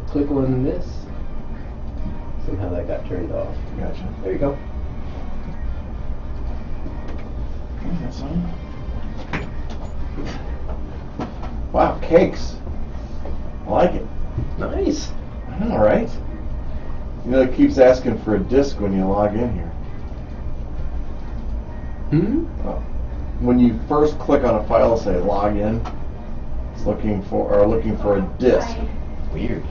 click on this. Somehow that got turned off. Gotcha. There you go. Wow, cakes. I like it. Nice. I know, right? You know, it keeps asking for a disk when you log in here. When you first click on a file and say log in, it's looking for a disk. Weird.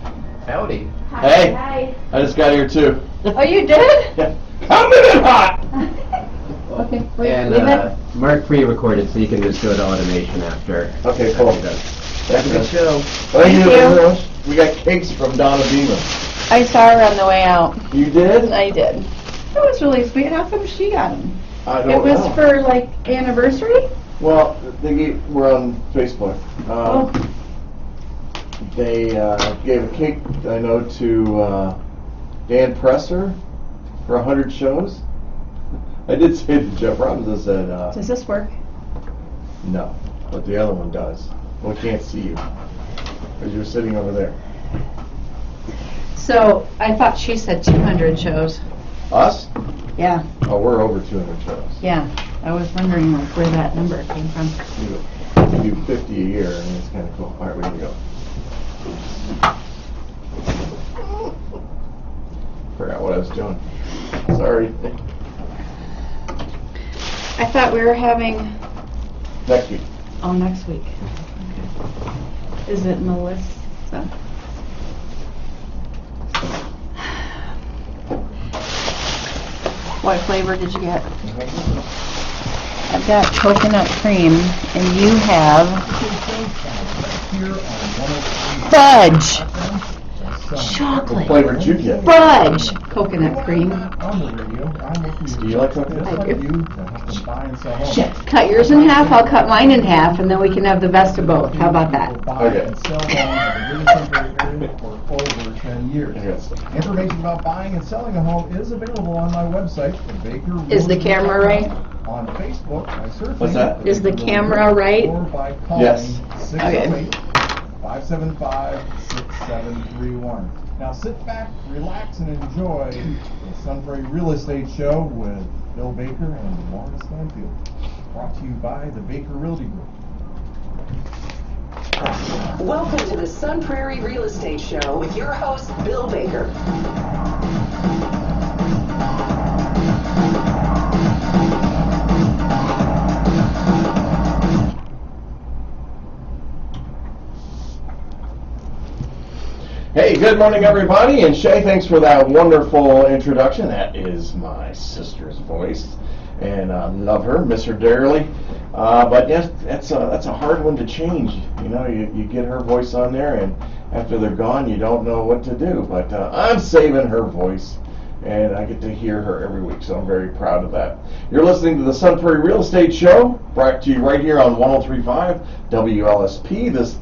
Howdy. Hey, Hi. I just got here too. Oh, you did? Yeah. Coming in hot! Okay, wait, And leave it. Mark pre-recorded, so you can just go to automation after. Okay, cool. after you're done. That's a good show. Thank you very much. We got cakes from Donna Beamer. I saw her on the way out. You did? I did. That was really sweet. How come she got them? I don't It was know. for, like, anniversary? Well, we're on Facebook. Oh. They gave a cake, I know, to Dan Presser for 100 shows. I did say to Jeff Robbins, I said, Does this work? no, but the other one does. We can't see you because you're sitting over there. So, I thought she said 200 shows. Us? Yeah, Oh, we're over 200 shows. yeah. I was wondering, like, where that number came from. We do 50 a year, and it's kind of cool. All right, we're going to go. Forgot what I was doing. Sorry. I thought we were having, Next week. oh, next week. Okay. Is it Melissa? What flavor did you get? I've got coconut cream, and you have fudge. What Chocolate. flavor did you get? Fudge. Coconut cream. Do you like coconut? I do. Shit. Cut yours in half, I'll cut mine in half, and then we can have the best of both. How about that? Okay. For over 10 years. Yes. Information about buying and selling a home is available on my website, the Baker. Is the camera right? On Facebook, I surfing. What's that? Is the camera right? Or by calling Yes. 608-575-6731. Now sit back, relax, and enjoy the Sun Prairie Real Estate Show with Bill Baker and Laura Stanfield. Brought to you by the Baker Realty Group. Welcome to the Sun Prairie Real Estate Show with your host, Bill Baker. Hey, good morning, everybody. And Shay, thanks for that wonderful introduction. That is my sister's voice, and I love her, miss her dearly. But yes, that's a hard one to change. You know, you get her voice on there, and after they're gone, you don't know what to do. But I'm saving her voice, and I get to hear her every week, so I'm very proud of that. You're listening to the Sun Prairie Real Estate Show, brought to you right here on 103.5 WLSP.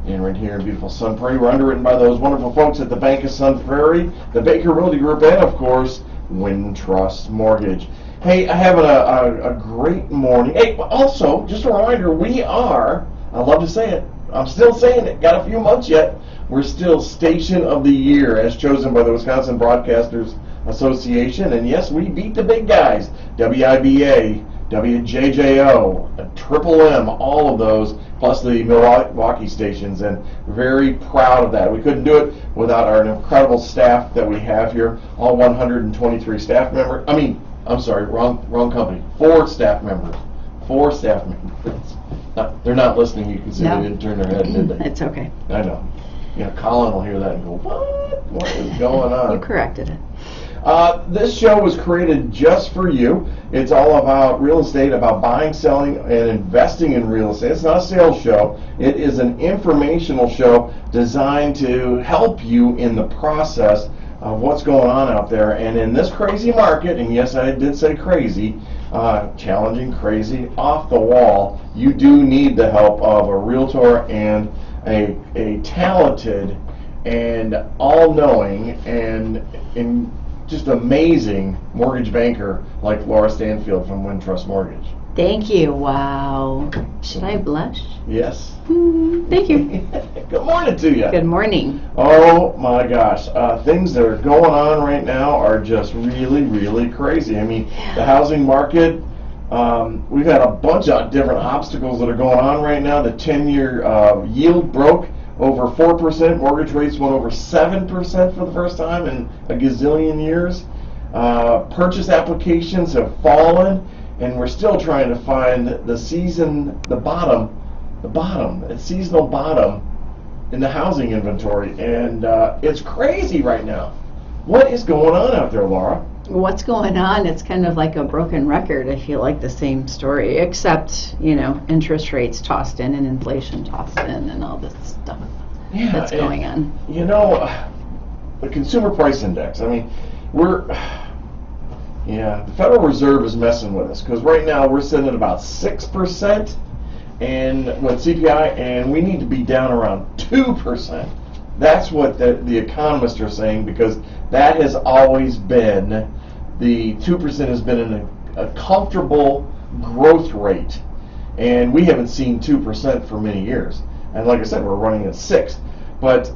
And right here in beautiful Sun Prairie, we're underwritten by those wonderful folks at the Bank of Sun Prairie, the Baker Realty Group, and of course, Wintrust Mortgage. Hey, I have a great morning. Hey, also, just a reminder, we are, I love to say it, I'm still saying it, got a few months yet, we're still Station of the Year as chosen by the Wisconsin Broadcasters Association. And yes, we beat the big guys, WIBA, WJJO, Triple M, all of those, plus the Milwaukee stations, and very proud of that. We couldn't do it without our incredible staff that we have here, all 123 staff members. I'm sorry, wrong company. 4 staff members. 4 staff members. They're not listening. You can see No. they didn't turn their head, did they? It's okay. I know. You know, Colin will hear that and go, what? What is going on? You corrected it. This show was created just for you. It's all about real estate, about buying, selling, and investing in real estate. It's not a sales show. It is an informational show designed to help you in the process of what's going on out there. And in this crazy market, and yes, I did say crazy, challenging, crazy, off the wall, you do need the help of a realtor and a talented and all-knowing and just amazing mortgage banker like Laura Stanfield from Wintrust Mortgage. Thank you. Wow. Should I blush? Yes. Thank you. Good morning to you. Good morning. Oh my gosh, things that are going on right now are just really, really crazy. I mean, the housing market, we've had a bunch of different obstacles that are going on right now. The 10-year yield broke over 4%. Mortgage rates went over 7% for the first time in a gazillion years. Purchase applications have fallen, and we're still trying to find the seasonal bottom in the housing inventory, and it's crazy right now. What is going on out there, Laura? What's going on? It's kind of like a broken record. I feel like the same story, except, interest rates tossed in and inflation tossed in and all this stuff that's going on. The consumer price index, I mean, the Federal Reserve is messing with us, because right now we're sitting at about 6% and with CPI, and we need to be down around 2%. That's what the economists are saying, because that has always been, the 2% has been in a comfortable growth rate, and we haven't seen 2% for many years. And like I said, we're running at 6. But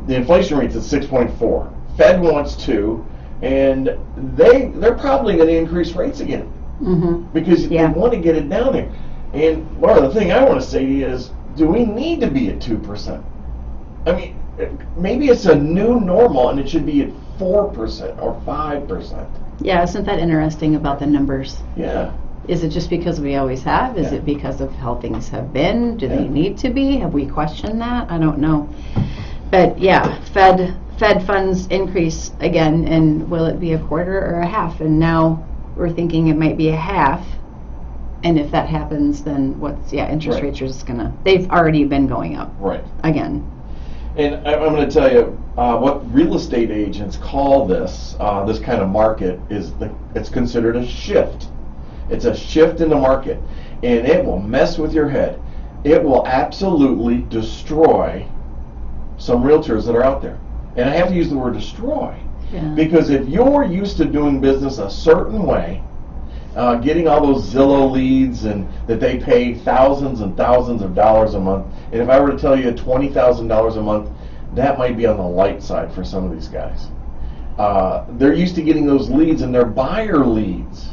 the inflation rate's at 6.4. Fed wants 2, and they're probably going to increase rates again, because they want to get it down there. And Laura, the thing I want to say to you is, do we need to be at 2%? I mean, maybe it's a new normal and it should be at 4% or 5%. Yeah, isn't that interesting about the numbers? Yeah. Is it just because we always have? Is it because of how things have been? Do they need to be? Have we questioned that? I don't know. But yeah, Fed funds increase again, and will it be a quarter or a half? And now we're thinking it might be a half. And if that happens, then interest rates are just they've already been going up. Right. Again. And I'm going to tell you what real estate agents call this kind of market is it's considered a shift. It's a shift in the market, and it will mess with your head. It will absolutely destroy some realtors that are out there. And I have to use the word destroy, because if you're used to doing business a certain way, getting all those Zillow leads and that they pay thousands and thousands of dollars a month, and if I were to tell you $20,000 a month, that might be on the light side for some of these guys. They're used to getting those leads, and they're buyer leads.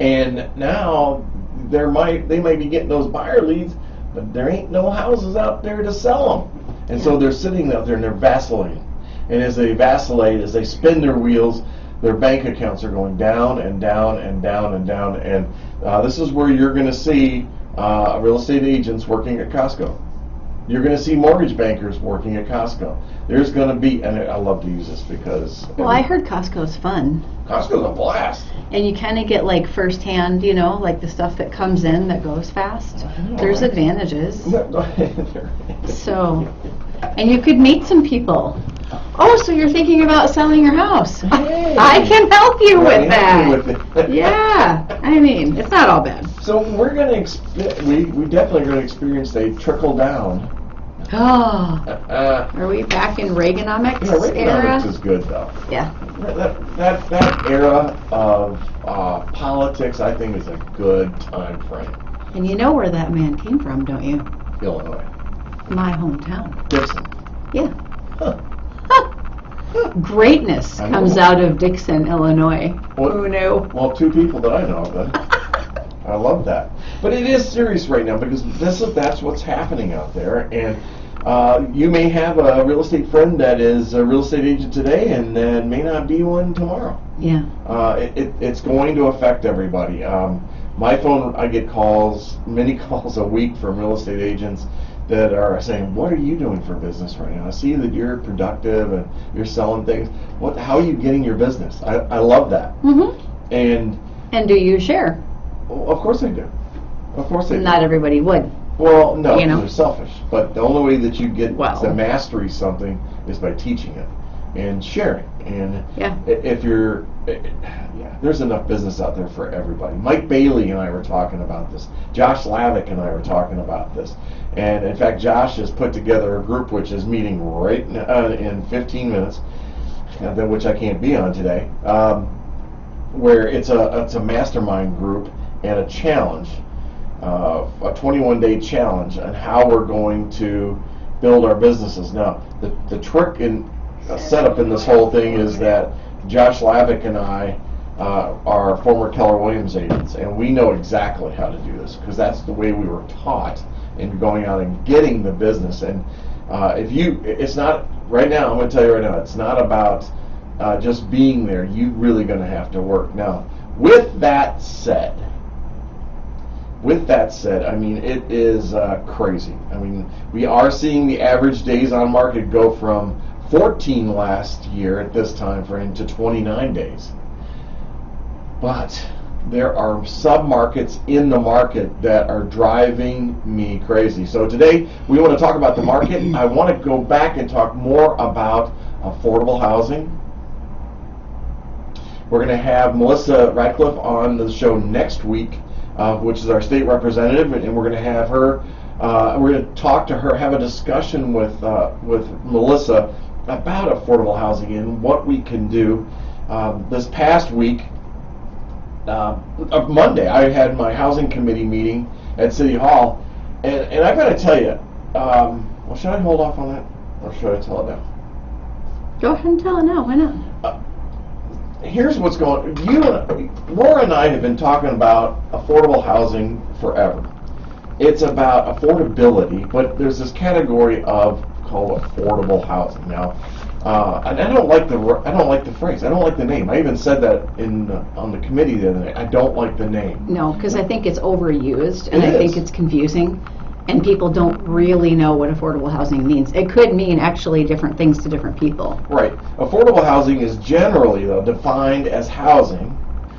And now they might be getting those buyer leads, but there ain't no houses out there to sell them. And so they're sitting out there and they're vacillating. And as they vacillate, as they spin their wheels, their bank accounts are going down and down and down and down. And this is where you're going to see real estate agents working at Costco. You're going to see mortgage bankers working at Costco. There's going to be, and I love to use this because... Well, I heard Costco's fun. Costco's a blast. And you kind of get like firsthand, like the stuff that comes in that goes fast. There's advantages. So, and you could meet some people. Oh, so you're thinking about selling your house? Hey. I can help you with that. Yeah, I mean, it's not all bad. So we're going to we definitely going to experience a trickle down. Oh, are we back in Reaganomics era? Reaganomics is good though. Yeah. That era of politics, I think, is a good time frame. And you know where that man came from, don't you? Illinois. My hometown. Dixon. Yeah. Huh. Greatness comes out of Dixon, Illinois. Who knew? Well, 2 people that I know of then. I love that. But it is serious right now, because that's what's happening out there. And you may have a real estate friend that is a real estate agent today and then may not be one tomorrow. Yeah. It's going to affect everybody. My phone, I get many calls a week from real estate agents that are saying, what are you doing for business right now? I see that you're productive and you're selling things. How are you getting your business? I love that. Mm-hmm. And do you share? Well, of course I do. Of course I do. Not everybody would. Well, no, they're selfish. But the only way that you get to mastery something is by teaching it and sharing. And if you're, there's enough business out there for everybody. Mike Bailey and I were talking about this. Josh Lavick and I were talking about this. And in fact, Josh has put together a group which is meeting right now, in 15 minutes, which I can't be on today, where it's a mastermind group, and a challenge, a 21-day challenge on how we're going to build our businesses. Now, the trick and setup in this whole thing is that Josh Lavick and I are former Keller Williams agents, and we know exactly how to do this because that's the way we were taught in going out and getting the business. And it's not, right now, I'm going to tell you right now, it's not about just being there. You're really going to have to work. Now, with that said, I mean, it is crazy. I mean, we are seeing the average days on market go from 14 last year at this time frame to 29 days. But there are sub-markets in the market that are driving me crazy. So today we want to talk about the market. I want to go back and talk more about affordable housing. We're going to have Melissa Radcliffe on the show next week, which is our state representative, and we're going to have her. We're going to talk to her, have a discussion with Melissa about affordable housing and what we can do. This past week, Monday, I had my housing committee meeting at City Hall, and I got to tell you, well, should I hold off on that, or should I tell it now? Go ahead and tell it now. Why not? Here's what's going on. Laura and I have been talking about affordable housing forever. It's about affordability, but there's this category called affordable housing. Now, and I don't like the phrase. I don't like the name. I even said that on the committee the other night. I don't like the name. No, because I think it's overused, and I It think is. it's confusing, and people don't really know what affordable housing means. It could mean actually different things to different people. Right. Affordable housing is generally, though, defined as housing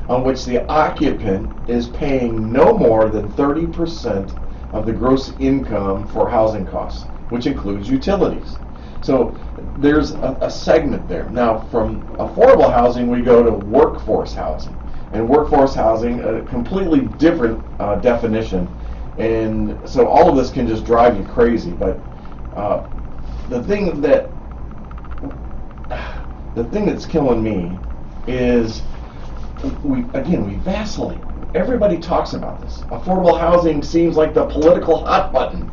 on which the occupant is paying no more than 30% of the gross income for housing costs, which includes utilities. So there's a segment there. Now, from affordable housing, we go to workforce housing. And workforce housing, a completely different definition. And so all of this can just drive you crazy. But the thing that's killing me is we vacillate. Everybody talks about this. Affordable housing seems like the political hot button.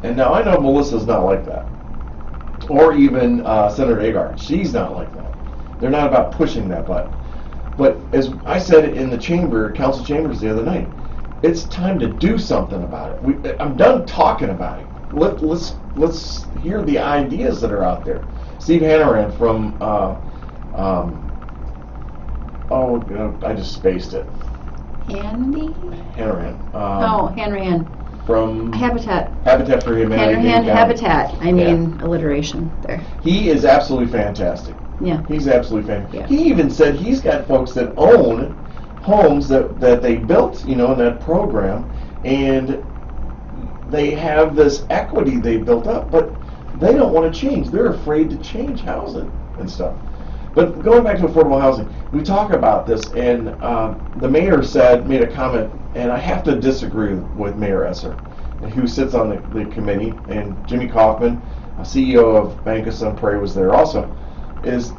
And now I know Melissa's not like that. Or even Senator Agard. She's not like that. They're not about pushing that button. But as I said in the council chambers the other night, it's time to do something about it. I'm done talking about it. Let's hear the ideas that are out there. Steve Hannaran from I just spaced it. Hannaran. Hanrahan. From Habitat for Humanity. Hanrahan Habitat. Alliteration there. He is absolutely fantastic. Yeah. He's absolutely fantastic. Yeah. He even said he's got folks that own homes that they built, in that program, and they have this equity they built up, but they don't want to change. They're afraid to change housing and stuff. But going back to affordable housing, we talk about this, and the mayor made a comment, and I have to disagree with Mayor Esser, who sits on the committee, and Jimmy Kaufman, CEO of Bank of Sun Prairie, was there also. Is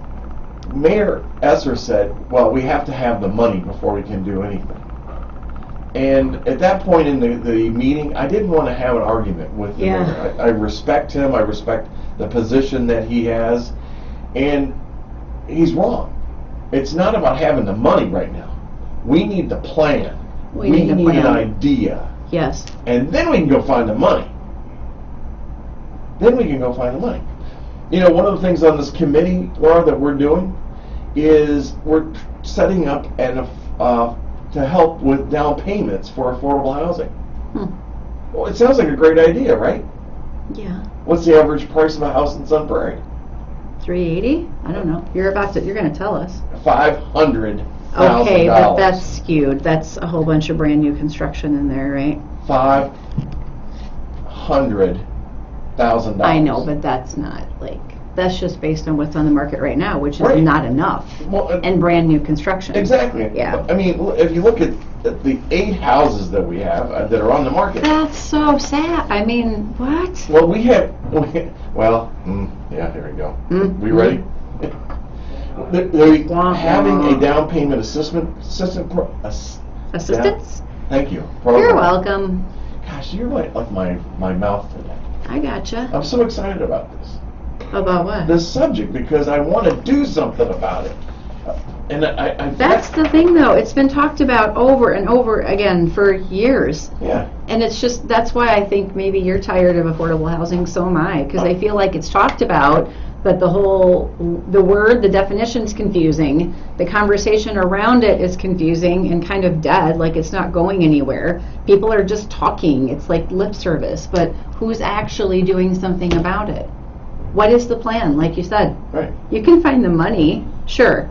Mayor Esser said, well, we have to have the money before we can do anything. And at that point in the meeting, I didn't want to have an argument with the mayor. I respect him. I respect the position that he has. And he's wrong. It's not about having the money right now. We need the plan. We need an idea. Yes. And then we can go find the money. One of the things on this committee, Laura, that we're doing is we're setting up to help with down payments for affordable housing. Well, it sounds like a great idea, right? Yeah. What's the average price of a house in Sun Prairie? $380? I don't know. You're going to tell us. $500,000. Okay, but that's skewed. That's a whole bunch of brand new construction in there, right? $500,000. I know, but that's not that's just based on what's on the market right now, which is not enough. Well, and brand new construction. Exactly. Yeah. I mean, if you look at the 8 houses that we have that are on the market. That's so sad. I mean, what? Well, here we go. We ready? They're having a down payment assistance. Assistance? Thank you. You're welcome. Gosh, you're like my mouth today. I gotcha. I'm so excited about this. About what? This subject, because I want to do something about it. And I That's the thing, though. It's been talked about over and over again for years. Yeah. And it's just, that's why I think maybe you're tired of affordable housing, so am I, because I feel like it's talked about, but the definition's confusing, the conversation around it is confusing and kind of dead, like it's not going anywhere. People are just talking, it's like lip service, but who's actually doing something about it? What is the plan, like you said? Right. You can find the money, sure.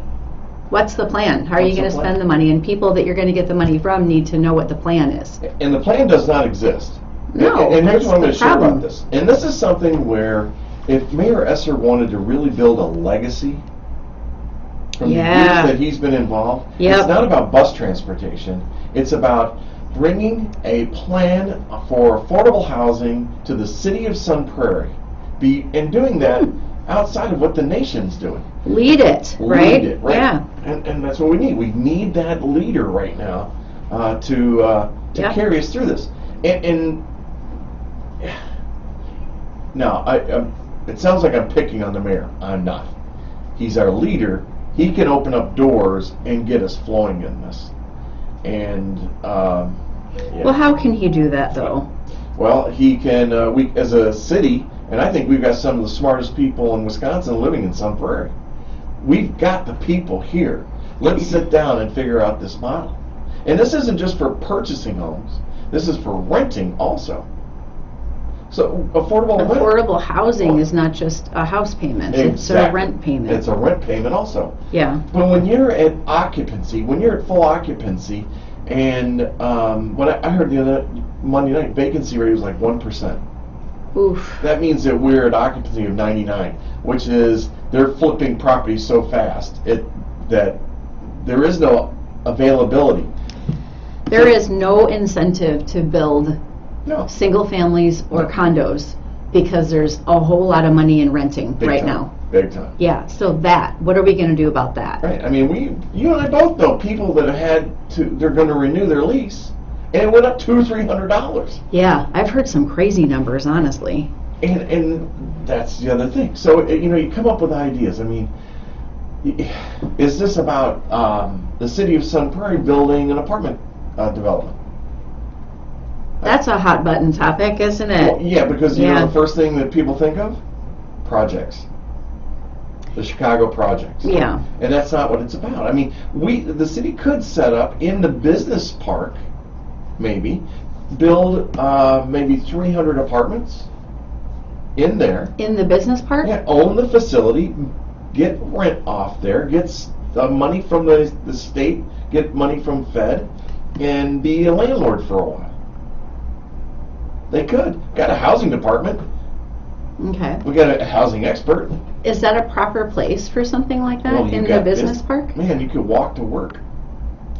What's the plan? How are you What's going the to plan? spend the money? And people that you're going to get the money from need to know what the plan is. And the plan does not exist. No, and here's that's what I'm going the to share about problem. this. And this is something where if Mayor Esser wanted to really build a legacy from the years that he's been involved, it's not about bus transportation. It's about bringing a plan for affordable housing to the city of Sun Prairie. And doing that outside of what the nation's doing. Lead it, right? Lead it, right? Yeah. And that's what we need. We need that leader right now to carry us through this. And now, it sounds like I'm picking on the mayor. I'm not. He's our leader. He can open up doors and get us flowing in this. And Well, how can he do that, though? well, he can. We as a city, and I think we've got some of the smartest people in Wisconsin living in Sun Prairie. We've got the people here. Let's sit down and figure out this model. And this isn't just for purchasing homes. This is for renting also. So Affordable housing is not just a house payment. It's a rent payment. It's a rent payment also. Yeah. But when you're at occupancy, when you're at full occupancy, and when I heard the other Monday night, vacancy rate was like 1%. Oof. That means that we're at occupancy of 99, which is they're flipping properties so fast that there is no availability. There is no incentive to build single families or condos because there's a whole lot of money in renting now. Big time. Yeah, so what are we going to do about that? Right. I mean, you and I both know people that have they're going to renew their lease, and it went up $200-300. Yeah, I've heard some crazy numbers, honestly. And that's the other thing. So, you come up with ideas. I mean, is this about the city of Sun Prairie building an apartment development? That's a hot button topic, isn't it? Well, yeah, because you know the first thing that people think of? Projects. The Chicago projects. Yeah. And that's not what it's about. I mean, the city could set up in the business park, maybe, build maybe 300 apartments in there. In the business park? Yeah, own the facility, get rent off there, get money from the state, get money from Fed, and be a landlord for a while. They could. Got a housing department. Okay. We got a housing expert. Is that a proper place for something like that in the business park? Man, you could walk to work.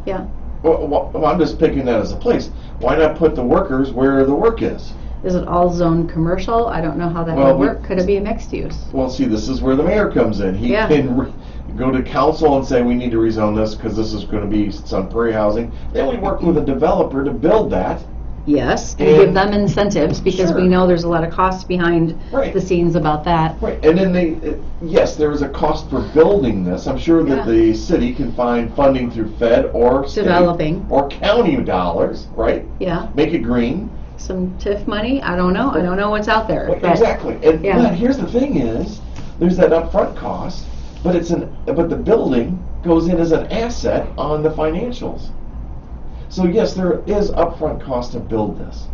Yeah. Well, I'm just picking that as a place. Why not put the workers where the work is? Is it all zone commercial? I don't know how that would work. Could it be mixed use? Well, see, this is where the mayor comes in. He can go to council and say we need to rezone this because this is going to be Sun Prairie housing. Then we work with a developer to build that. Yes, and give them incentives because we know there's a lot of costs behind the scenes about that. Right, and then there is a cost for building this. I'm sure that the city can find funding through Fed or state developing or county dollars, right? Yeah. Make it green. Some TIF money? I don't know. I don't know what's out there. Well, exactly. And but here's the thing is, there's that upfront cost, but but the building goes in as an asset on the financials. So yes, there is upfront cost to build this,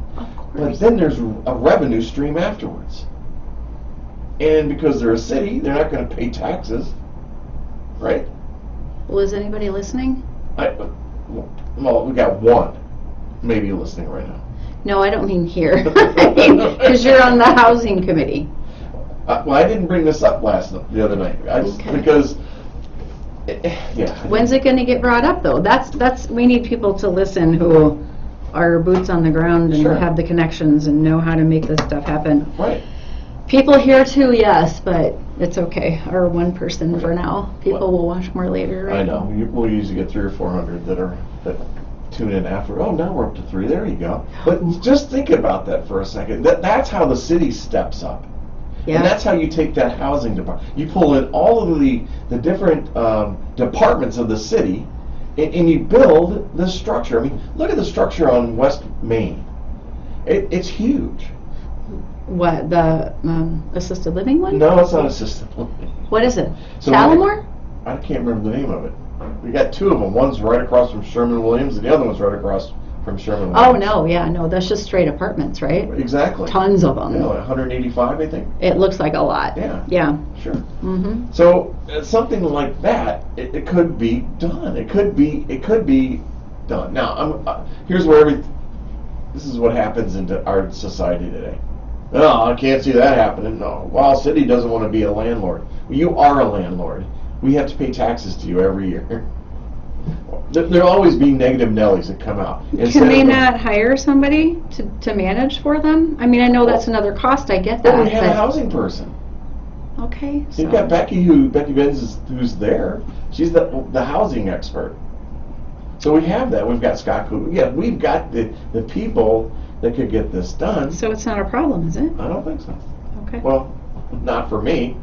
but then there's a revenue stream afterwards. And because they're a city, they're not going to pay taxes, right? Well, is anybody listening? Well, we got one maybe listening right now. No, I don't mean here. Because you're on the housing committee. Well, I didn't bring this up the other night. Because. When's it going to get brought up, though? We need people to listen who are boots on the ground and have the connections and know how to make this stuff happen. Right. People here too, yes, but it's okay. Our one person for now. People will watch more later, right? I know. We'll usually get 300 or 400 that tune in after. Oh, now we're up to 3. There you go. But just think about that for a second. That's how the city steps up. Yeah. And that's how you take that housing department. You pull in all of the different departments of the city, and you build the structure. I mean, look at the structure on West Main. It's huge. What, the assisted living one? No, it's not assisted living. What is it? So Shalimore? I can't remember the name of it. We got 2 of them. One's right across from Sherman-Williams, and the other one's right across from Sherman-Williams. Oh, no, yeah, no, that's just straight apartments, right? Exactly. Tons of them. Yeah, like 185, I think. It looks like a lot. Yeah. Yeah. Sure. Mm-hmm. So something like that, it could be done. It could be done. Now, here's where this is what happens in our society today. No, I can't see that happening. No, well, city doesn't want to be a landlord. You are a landlord. We have to pay taxes to you every year. There'll always be negative Nellies that come out. Can they not hire somebody to manage for them? I mean, I know that's another cost. I get that. Well, we have a housing person. Okay. So you've got Becky Benz who's there. She's the housing expert. So we have that. We've got Scott Cooper. Yeah, we've got the people that could get this done. So it's not a problem, is it? I don't think so. Okay. Well, not for me.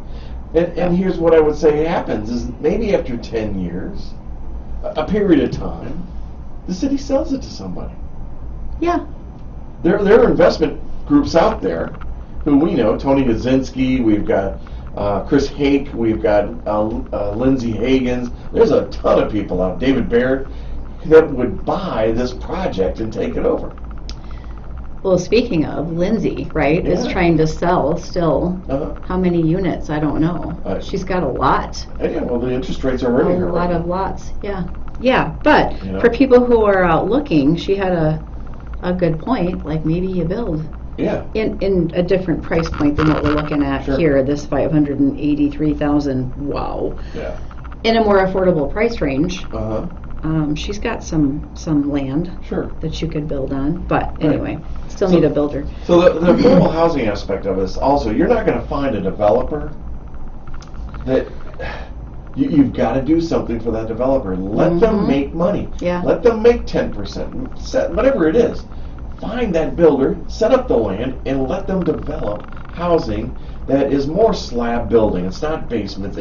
And here's what I would say happens is maybe after 10 years, a period of time, the city sells it to somebody. Yeah. There are investment groups out there who we know, Tony Kaczynski, we've got Chris Hake, we've got Lindsay Hagens. There's a ton of people out, David Barrett, that would buy this project and take it over. Well, speaking of, Lindsay, right, is Yeah. trying to sell still. How many units? I don't know. She's got a lot. Yeah, well, the interest rates are hurting her. A lot of lots. Yeah. Yeah, but You know? for people who are out looking, she had a good point. Like maybe you build Yeah. in a different price point than what we're looking at Sure. here. This 583,000. Wow. Yeah. In a more affordable price range. Uh-huh. She's got some land Sure. that you could build on. But anyway, still need a builder. So the affordable housing aspect of this also, you're not going to find a developer that you've got to do something for that developer. Let them make money. Yeah. Let them make 10%, whatever it is. Find that builder, set up the land, and let them develop housing that is more slab building. It's not basements.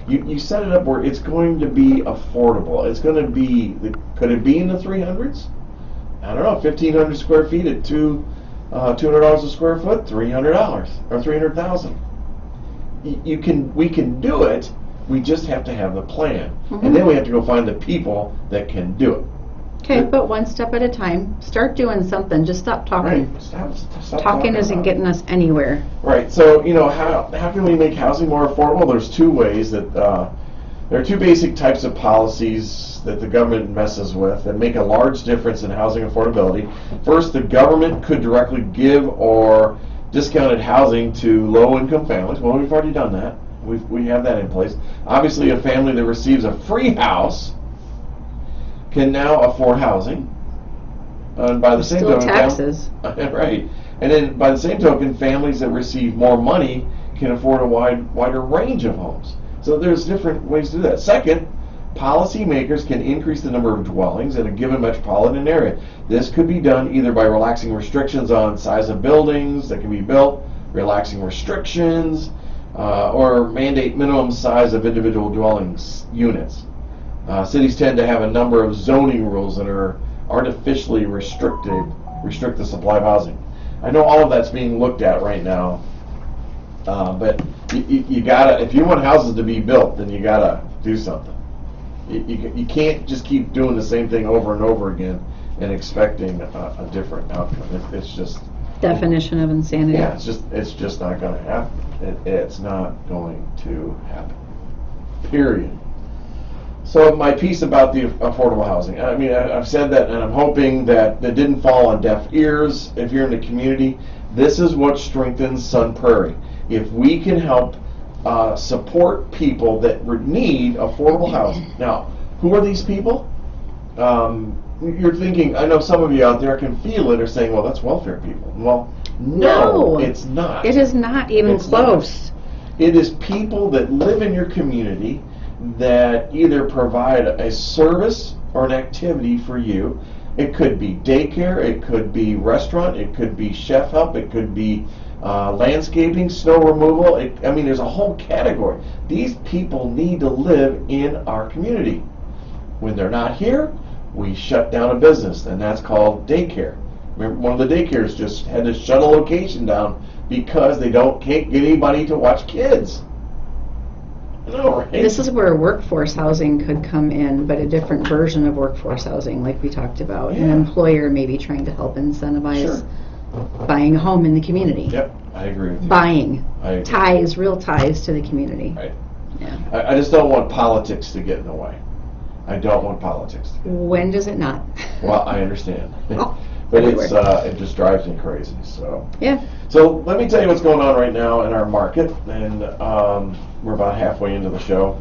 You set it up where it's going to be affordable. It's going to be, could it be in the 300s? I don't know, 1,500 square feet at $200 a square foot, $300 or $300,000. We can do it. We just have to have the plan, and then we have to go find the people that can do it. Okay, but one step at a time. Start doing something. Just stop talking. Right. Stop Talking isn't about it. getting us anywhere. Right. So how can we make housing more affordable? There's 2 ways that there are 2 basic types of policies that the government messes with that make a large difference in housing affordability. First, the government could directly give or discounted housing to low-income families. Well, we've already done that. We have that in place. Obviously, a family that receives a free house can now afford housing. And by the same Still token, taxes. right. And then by the same token, families that receive more money can afford a wider range of homes. So there's different ways to do that. Second, policymakers can increase the number of dwellings in a given metropolitan area. This could be done either by relaxing restrictions on size of buildings that can be built, relaxing restrictions, or mandate minimum size of individual dwellings units. Cities tend to have a number of zoning rules that are artificially restrict the supply of housing. I know all of that's being looked at right now, but you gotta, if you want houses to be built, then you gotta do something. You can't just keep doing the same thing over and over again and expecting a different outcome. It's just Definition of insanity. yeah, it's just not going to happen. It's not going to happen. Period. So my piece about the affordable housing. I mean, I've said that, and I'm hoping that didn't fall on deaf ears. If you're in the community, this is what strengthens Sun Prairie. If we can help support people that need affordable housing. Now, who are these people? You're thinking, I know some of you out there can feel it or saying, well, that's welfare people. Well, no, it's not. It is not even It's close. It is people that live in your community that either provide a service or an activity for you It could be daycare, it could be restaurant, it could be chef help, it could be landscaping, snow removal. I mean, there's a whole category. These people need to live in our community. When they're not here, we shut down a business, and that's called daycare. Remember, one of the daycares just had to shut a location down because they can't get anybody to watch kids. I know, right? This is where workforce housing could come in, but a different version of workforce housing, like we talked about. An Yeah. employer maybe trying to help incentivize buying a home in the community. Yep, I agree with you. Buying. I agree. Real ties to the community. Right. Yeah. I just don't want politics to get in the way. I don't want politics to get in the way. When does it not? Well, I understand. Oh, But everywhere. it just drives me crazy. Yeah. So let me tell you what's going on right now in our market, and we're about halfway into the show.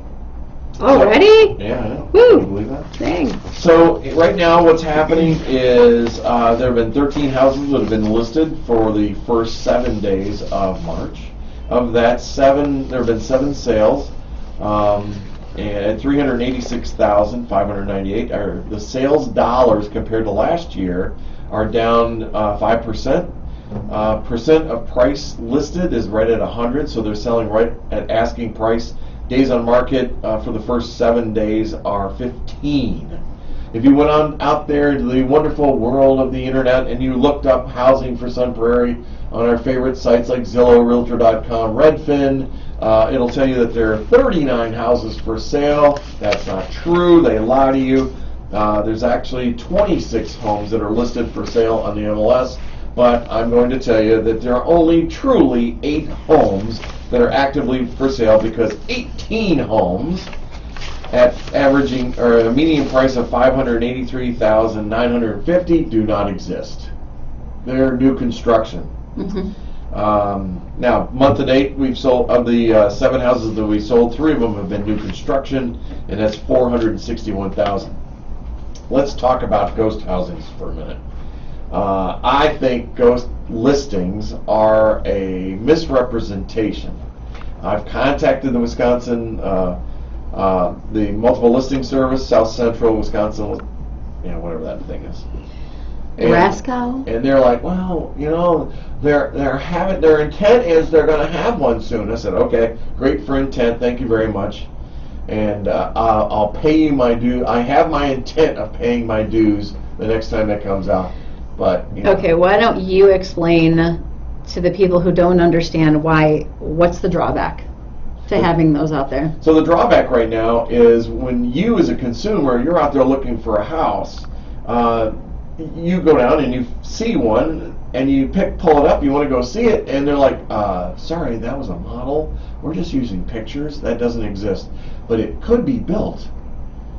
Already? Yeah, I know. Woo! Can you believe that? Dang. So right now what's happening is there have been 13 houses that have been listed for the first 7 days of March. Of that, there have been 7 sales, and 386,598. The sales dollars compared to last year are down 5%. Percent of price listed is right at 100, so they're selling right at asking price. Days on market for the first 7 days are 15. If you went out there into the wonderful world of the internet and you looked up housing for Sun Prairie on our favorite sites like Zillow, Realtor.com, Redfin, it'll tell you that there are 39 houses for sale. That's not true. They lie to you. There's actually 26 homes that are listed for sale on the MLS. But I'm going to tell you that there are only truly 8 homes that are actively for sale, because 18 homes at averaging or a median price of $583,950 do not exist. They're new construction. Mm-hmm. Now, month to date, we've sold of the 7 houses that we sold, 3 of them have been new construction, and that's $461,000. Let's talk about ghost housings for a minute. I think ghost listings are a misrepresentation. I've contacted the Wisconsin, the multiple listing service, South Central Wisconsin, whatever that thing is. Rasco? And they're like, well, their intent is they're going to have one soon. I said, okay, great for intent, thank you very much. And I'll pay you my due. I have my intent of paying my dues the next time that comes out. But Okay, why don't you explain to the people who don't understand what's the drawback to having those out there? So the drawback right now is when you as a consumer, you're out there looking for a house, you go down and you see one and you pull it up, you want to go see it, and they're like, sorry, that was a model. We're just using pictures. That doesn't exist. But it could be built.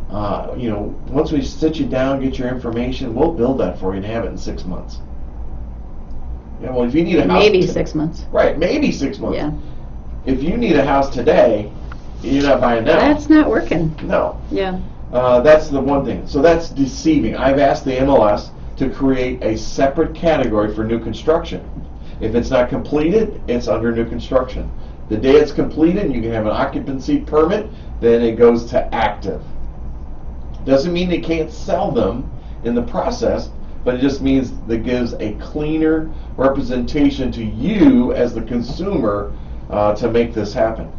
Once we sit you down, get your information, we'll build that for you and have it in 6 months. Yeah, well, if you need a house... Maybe 6 months. Right, maybe 6 months. Yeah. If you need a house today, you're not buying now. That's not working. No. Yeah. That's the one thing. So that's deceiving. I've asked the MLS to create a separate category for new construction. If it's not completed, it's under new construction. The day it's completed, you can have an occupancy permit, then it goes to active. Doesn't mean they can't sell them in the process, but it just means that gives a cleaner representation to you as the consumer to make this happen.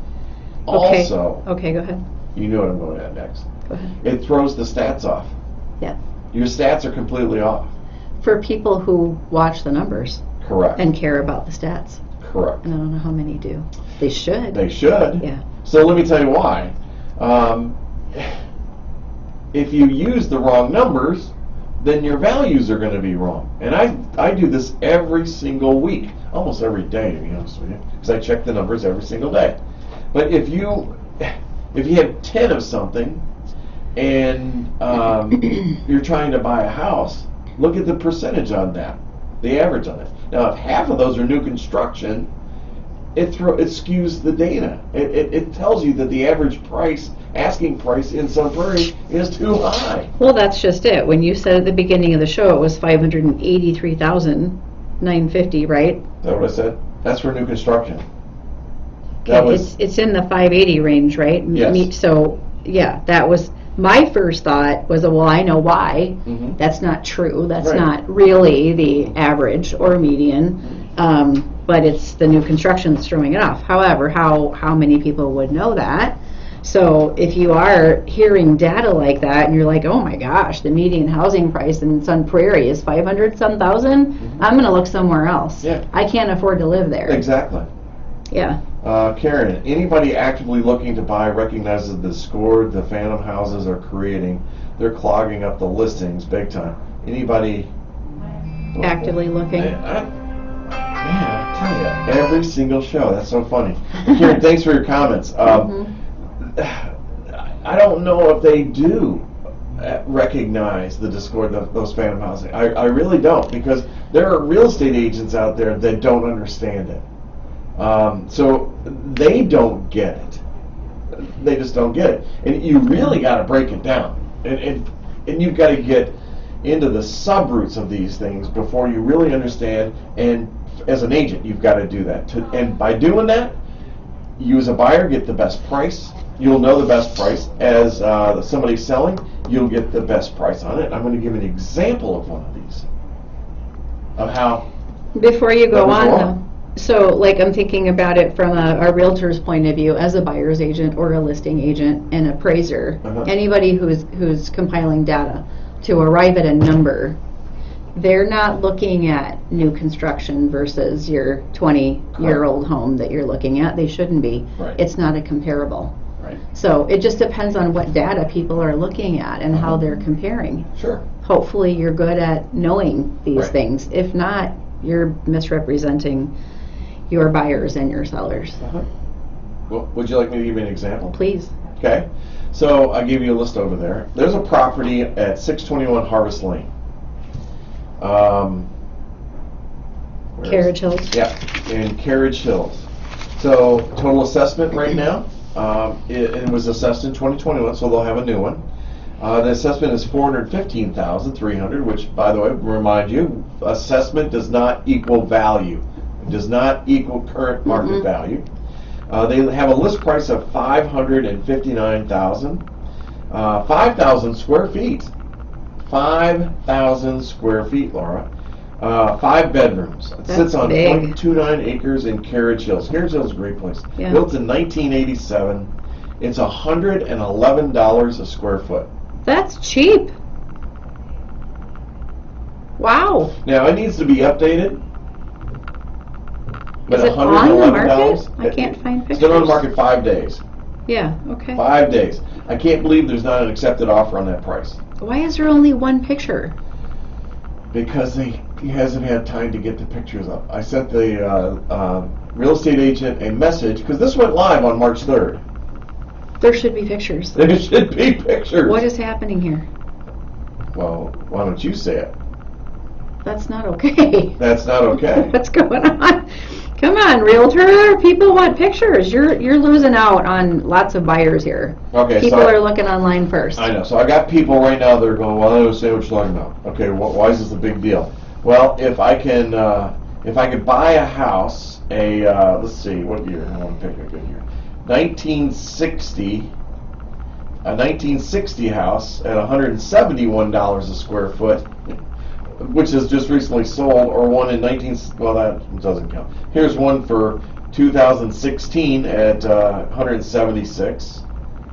Okay. Also, Okay, go ahead. you know what I'm going at next. Go ahead. It throws the stats off. Yeah. Your stats are completely off. For people who watch the numbers Correct. and care about the stats. Correct. And I don't know how many do. They should. They should. Yeah. So let me tell you why. If you use the wrong numbers, then your values are going to be wrong. And I do this every single week, almost every day, to be honest with you, because I check the numbers every single day. But if you have 10 of something and you're trying to buy a house, look at the percentage on that, the average on it. Now, if half of those are new construction, it skews the data. It tells you that the average price, asking price in Sun Prairie is too high. Well, that's just it. When you said at the beginning of the show it was $583,950, right? Is that what I said? That's for new construction. That Okay, was it's in the 580 range, right? Yes. So yeah, that was my first thought was, well, I know why. Mhm. That's not true. That's Right. not really the average or median. But it's the new construction that's throwing it off. However, how many people would know that? So if you are hearing data like that and you're like, oh my gosh, the median housing price in Sun Prairie is 500 some thousand, I'm going to look somewhere else. Yeah. I can't afford to live there. Exactly. Yeah. Karen, anybody actively looking to buy recognizes the score the phantom houses are creating. They're clogging up the listings big time. Anybody Actively looking. Man, I tell you, every single show. That's so funny. Karen, thanks for your comments. I don't know if they do recognize the discord of those phantom housing. I really don't, because there are real estate agents out there that don't understand it. So they don't get it. They just don't get it. And you really got to break it down. And you've got to get into the subroots of these things before you really understand. And as an agent, you've got to do that. And by doing that, you as a buyer get the best price. You'll know the best price. As somebody selling, you'll get the best price on it. I'm going to give an example of one of these, of how. Before you go that was on, wrong. though, so like I'm thinking about it from a realtor's point of view, as a buyer's agent or a listing agent, an appraiser, anybody who's compiling data to arrive at a number, they're not looking at new construction versus your 20-year-old home that you're looking at. They shouldn't be. Right. It's not a comparable. Right. So it just depends on what data people are looking at and how they're comparing. Sure. Hopefully you're good at knowing these Right. things. If not, you're misrepresenting your buyers and your sellers. Well, would you like me to give you an example? Please. Okay. So I gave you a list over there. There's a property at 621 Harvest Lane. Where is Carriage it? Hills. Yeah, in Carriage Hills. So total assessment right now, it was assessed in 2021, so they'll have a new one. The assessment is $415,300, which, by the way, remind you, assessment does not equal value. It does not equal current market value. They have a list price of $559,000, 5,000 square feet. 5,000 square feet, Laura. 5 bedrooms. It sits on big. 0.29 acres in Carriage Hills. Carriage Hills is a great place. Yeah. Built in 1987. It's $111 a square foot. That's cheap. Wow. Now it needs to be updated. But Is it on the $111? market? I can't find It's been on the pictures. market 5 days. Yeah, okay. 5 days. I can't believe there's not an accepted offer on that price. Why is there only one picture? Because he hasn't had time to get the pictures up. I sent the real estate agent a message, because this went live on March 3rd. There should be pictures. There should be pictures. What is happening here? Well, why don't you say it? That's not okay. That's not okay. What's going on? Come on, realtor. People want pictures. You're losing out on lots of buyers here. Okay, People so are looking online first. I know. So I got people right now that are going, well, I don't understand what you're talking about. Okay, why is this a big deal? Well, if I could buy a house, let's see, what year? I want to pick a good year. 1960, a 1960 house at $171 a square foot, which is just recently sold, or one in well, that doesn't count. Here's one for 2016 at 176.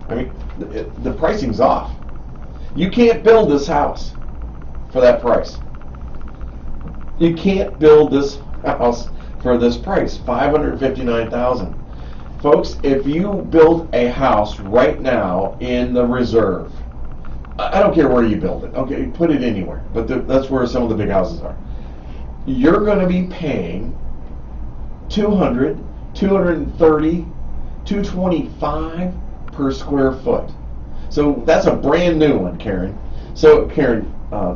I mean, the pricing's off. You can't build this house for that price. You can't build this house for this price, $559,000. Folks, if you build a house right now in the reserve, I don't care where you build it. Okay, put it anywhere, but that's where some of the big houses are. You're going to be paying $200, $230, $225 per square foot. So that's a brand new one, Karen. So Karen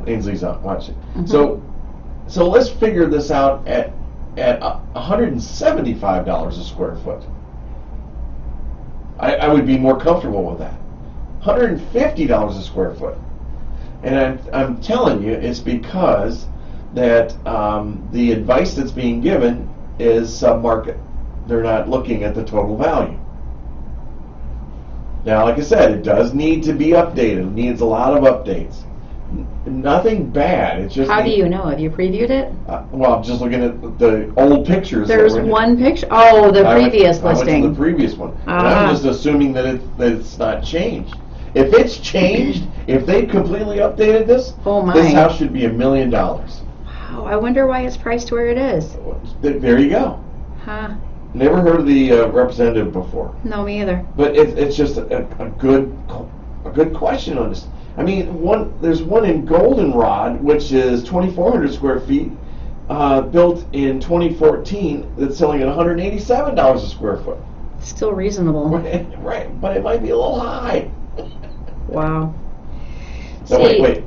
Ainsley's on. Watch it. So let's figure this out at $175 a square foot. I would be more comfortable with that. $150 a square foot. And I'm telling you, it's because that the advice that's being given is sub-market. They're not looking at the total value. Now, like I said, it does need to be updated. It needs a lot of updates. Nothing bad. It's just How do you know? Have you previewed it? well, I'm just looking at the old pictures. There's one picture. Oh, the previous I went listing. to the previous one. And Ah. I'm just assuming that it's not changed. If it's changed, if they completely updated this, Oh my. this house should be $1 million. Wow, I wonder why it's priced where it is. There you go. Huh? Never heard of the representative before. No, me either. But it's just a good question on this. I mean, there's one in Goldenrod, which is 2,400 square feet, built in 2014, that's selling at $187 a square foot. Still reasonable. Right, but it might be a little high. Wow. No, wait.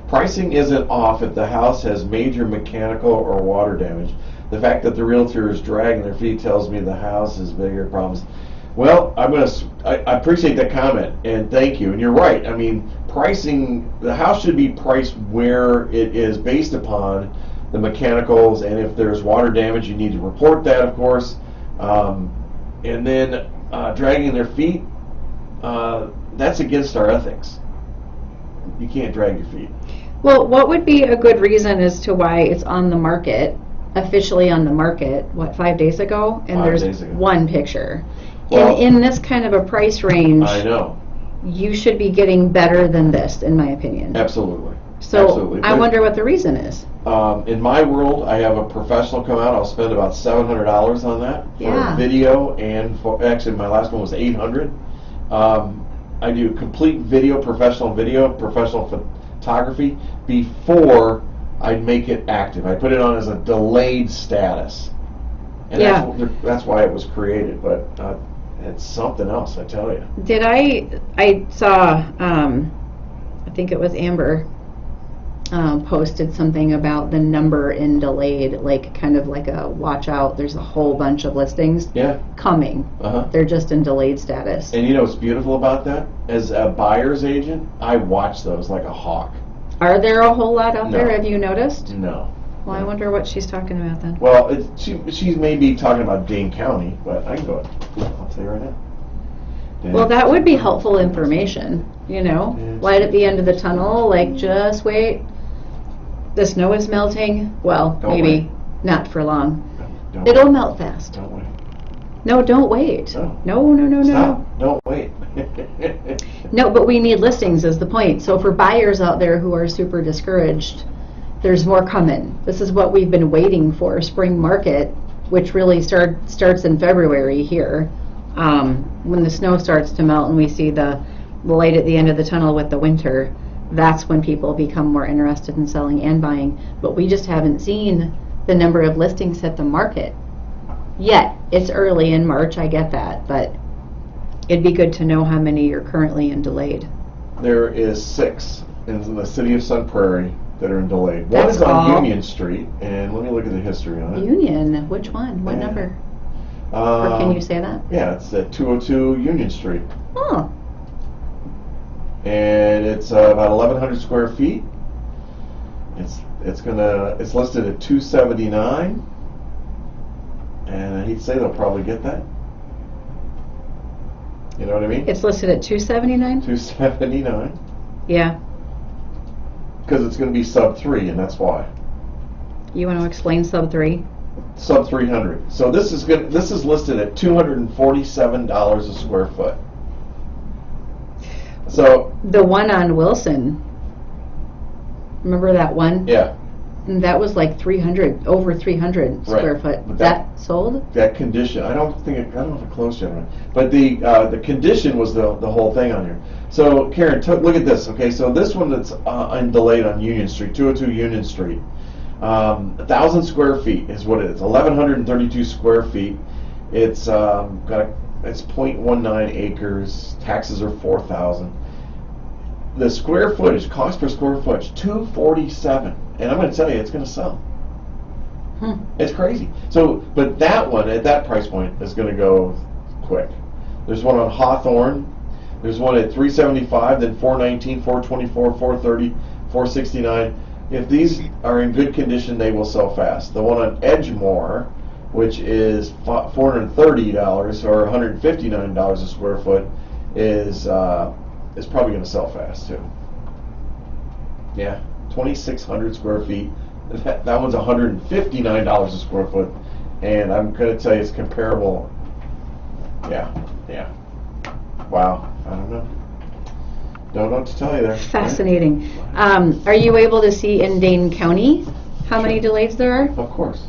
Pricing isn't off if the house has major mechanical or water damage. The fact that the realtor is dragging their feet tells me the house has bigger problems. Well, I appreciate that comment, and thank you. And you're right. I mean, pricing, the house should be priced where it is based upon the mechanicals, and if there's water damage, you need to report that, of course. And then dragging their feet, that's against our ethics. You can't drag your feet. Well, what would be a good reason as to why it's on the market, officially on the market, 5 days ago? And 5 there's days ago. one picture. Well, in this kind of a price range, I know. you should be getting better than this, in my opinion. Absolutely. So Absolutely. I wonder what the reason is. In my world, I have a professional come out. I'll spend about $700 on that for Yeah. video, and for actually my last one was $800. I do complete video, professional photography before I make it active. I put it on as a delayed status, and Yeah. that's why it was created. But it's something else, I tell you. Did I saw, I think it was Amber, posted something about the number in delayed, like kind of like a watch out. There's a whole bunch of listings Yeah. coming. They're just in delayed status. And you know what's beautiful about that? As a buyer's agent, I watch those like a hawk. Are there a whole lot out No. there? Have you noticed? No. Well, I wonder what she's talking about then. Well, she may be talking about Dane County, but I can go. I'll tell you right now. Well, that would be helpful information, you know? Yes. Light at the end of the tunnel, like just wait. The snow is melting. Well, Don't maybe wait. not for long. Don't It'll wait. melt fast. Don't wait. No, don't wait. No. Stop. Don't wait. No, but we need listings is the point. So for buyers out there who are super discouraged, there's more coming. This is what we've been waiting for, spring market, which really starts in February here. When the snow starts to melt and we see the light at the end of the tunnel with the winter, that's when people become more interested in selling and buying. But we just haven't seen the number of listings hit the market yet. It's early in March, I get that, but it'd be good to know how many you're currently in delayed. There is 6 in the city of Sun Prairie that are in delayed. One That's is on all. Union Street, and let me look at the history on it. Union, which one? What Yeah. number? Or can you say that? Yeah, it's at 202 Union Street. Oh, And it's about 1,100 square feet. It's listed at $279, and I hate to say they'll probably get that. You know what I mean? it's listed at $279? $279, Yeah. because it's going to be sub 3, and that's why. You want to explain sub 3? Sub 300. So this is good. This is listed at $247 a square foot. So The one on Wilson, remember that one? yeah, And that was like 300, over 300 square Right. foot. But That sold? that condition. I don't know if it closed yet, or not. But the condition was the whole thing on here. So Karen, look at this. Okay, so this one that's delayed on Union Street, 202 Union Street. 1,000 square feet is what it is. 1,132 square feet. It's it's 0.19 acres. Taxes are $4,000. The square footage, cost per square footage, $247, and I'm going to tell you, it's going to sell. It's crazy. So, but that one at that price point is going to go quick. There's one on Hawthorne. There's one at $375, then $419, $424, $430, $469. If these are in good condition, they will sell fast. The one on Edgemore, which is $430 or $159 a square foot, is probably going to sell fast too. Yeah, 2,600 square feet. That one's $159 a square foot, and I'm going to tell you it's comparable. Yeah. Wow, I don't know. Don't know what to tell you there. Fascinating. Are you able to see in Dane County how many delays there are? Of course.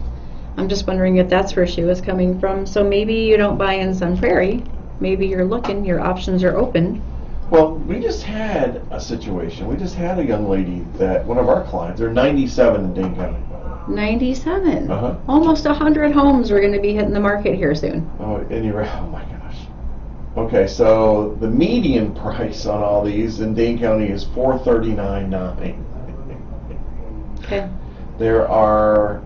I'm just wondering if that's where she was coming from. So maybe you don't buy in Sun Prairie. Maybe you're looking, your options are open. Well, we just had a situation. We just had a young lady that, one of our clients, they're 97 in Dane County. 97. Uh-huh. Almost 100 homes are going to be hitting the market here soon. Oh, and you're, oh my gosh. Okay, so the median price on all these in Dane County is $439.9. Okay. There are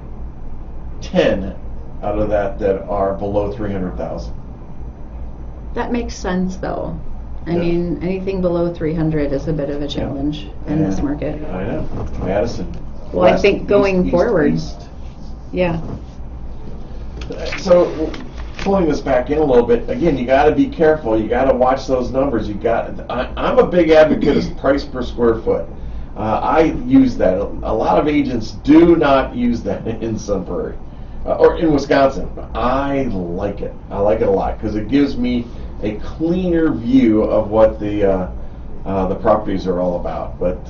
10 out of that are below 300,000. That makes sense, though. I Yeah. mean, anything below 300 is a bit of a challenge in this market. I know. Madison. Well, I West, think going east, forward, east. yeah. So pulling this back in a little bit, again, you got to be careful. You got to watch those numbers. I'm a big advocate of price per square foot. I use that. A lot of agents do not use that in Sun Prairie or in Wisconsin. I like it. I like it a lot because it gives me a cleaner view of what the properties are all about. But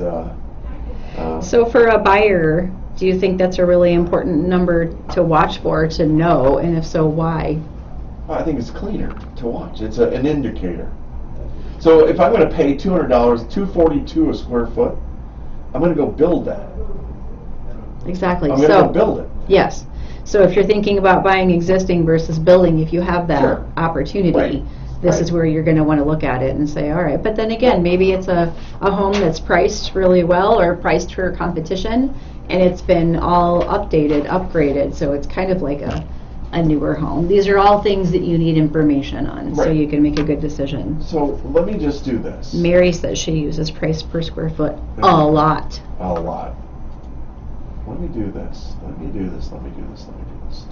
So for a buyer, do you think that's a really important number to watch for, to know, and if so, why? I think it's cleaner to watch. It's an indicator. So if I'm going to pay $200, $242 a square foot, I'm going to go build that. Exactly. I'm going to go build it. Yes. So if you're thinking about buying existing versus building, if you have that Sure. opportunity, Right. this Right. is where you're going to want to look at it and say, all right. But then again, maybe it's a home that's priced really well or priced for competition, and it's been all updated, upgraded, so it's kind of like a newer home. These are all things that you need information on, so Right. you can make a good decision. So let me just do this. Mary says she uses price per square foot a Okay. lot. A lot. Let me do this. Let me do this. Let me do this. Let me do this.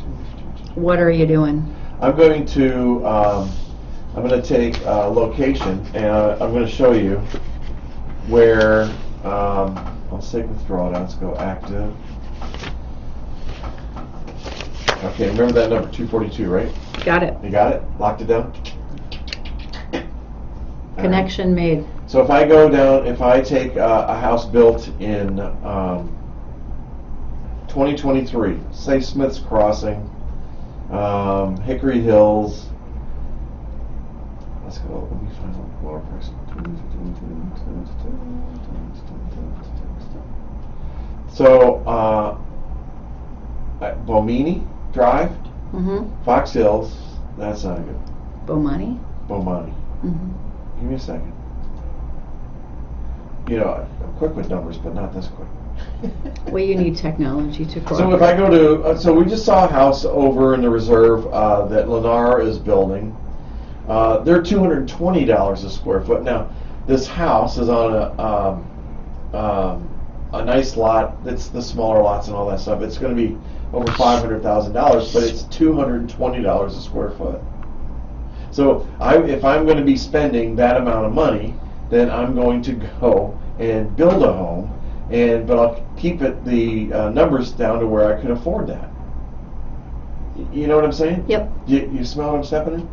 What are you doing? I'm going to take location, and I'm going to show you where I'll say withdraw. Let's go active. Okay, remember that number 242, right? Got it. You got it? Locked it down? Connection made. So if I go down, if I take a house built in 2023, say Smith's Crossing, Hickory Hills, let's go, let me find a lower price. So, Bomini Drive, Mm-hmm. Fox Hills, that's not good. Bomani? Bomani. Mm-hmm. Give me a second. You know, I'm quick with numbers, but not this quick. Well, you need technology to cooperate. So if I go to, so we just saw a house over in the reserve that Lennar is building. They're $220 a square foot. Now, this house is on a nice lot. It's the smaller lots and all that stuff. It's going to be over $500,000, but it's $220 a square foot. So if I'm going to be spending that amount of money, then I'm going to go and build a home, but I'll keep the numbers down to where I can afford that. You know what I'm saying? Yep. You smell what I'm stepping in?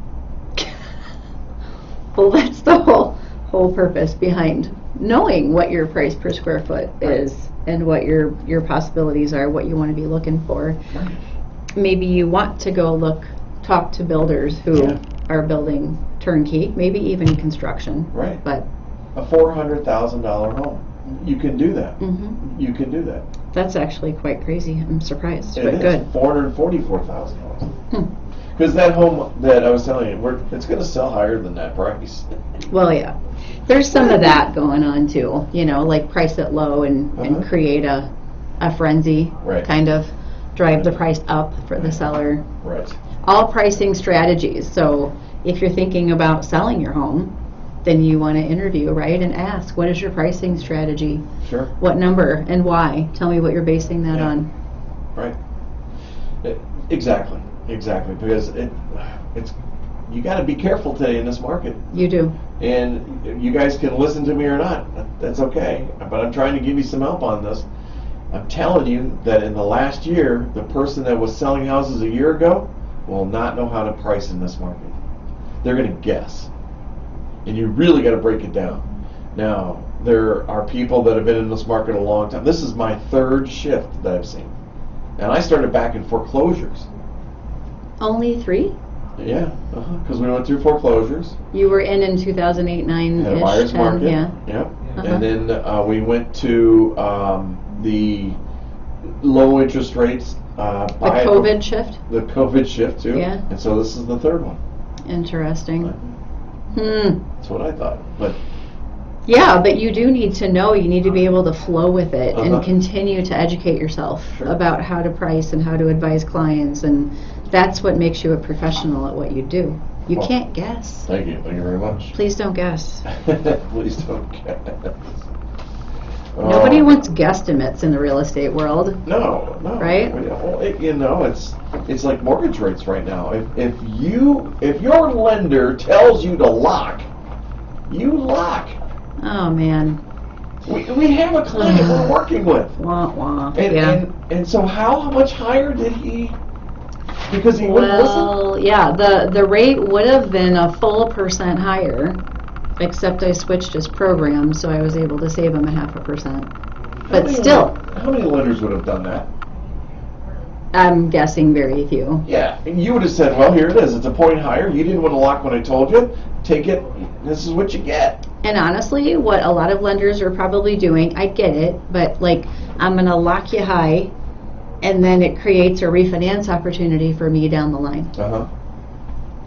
Well, that's the whole purpose behind knowing what your price per square foot is and what your possibilities are, what you want to be looking for. Right. Maybe you want to go talk to builders who are building turnkey, maybe even construction. Right. But A $400,000 home. You can do that. Mhm. You can do that. That's actually quite crazy. I'm surprised, It but is good. $444,000. Hmm. Because that home that I was telling you, it's going to sell higher than that price. Well, yeah. There's some of that going on too, like price it low and create a frenzy, Right. kind of drive the price up for the seller. Right. All pricing strategies. So if you're thinking about selling your home, then you want to interview, right, and ask, what is your pricing strategy? Sure. What number and why? Tell me what you're basing that Yeah. on. Right. Exactly. Because you got to be careful today in this market. You do. And you guys can listen to me or not. That's okay. But I'm trying to give you some help on this. I'm telling you that in the last year, the person that was selling houses a year ago will not know how to price in this market. They're going to guess. And you really got to break it down. Now, there are people that have been in this market a long time. This is my third shift that I've seen. And I started back in foreclosures. Only 3? Yeah, because we went through foreclosures. You were in 2008, 9-ish. Had a buyer's market. Yeah. Yep. And then we went to the low interest rates. The COVID shift? The COVID shift, too. Yeah. And so this is the third one. Interesting. That's what I thought. But yeah, but you do need to know. You need to be able to flow with it and continue to educate yourself about how to price and how to advise clients, and that's what makes you a professional at what you do. You can't guess. Thank you. Thank you very much. Please don't guess. Please don't guess. Nobody wants guesstimates in the real estate world. No. Right? Well, it's like mortgage rates right now. If your lender tells you to lock, you lock. Oh man. We have a client we're working with. Wah wah. And so how much higher did he? Because he wouldn't listen. Well, yeah, the rate would have been a full % higher, except I switched his program, so I was able to save him 0.5%. But still, how many lenders would have done that? I'm guessing very few. Yeah, and you would have said, well, here it is. It's a point higher. You didn't want to lock when I told you. Take it. This is what you get. And honestly, what a lot of lenders are probably doing, I get it, but like, I'm going to lock you high, and then it creates a refinance opportunity for me down the line.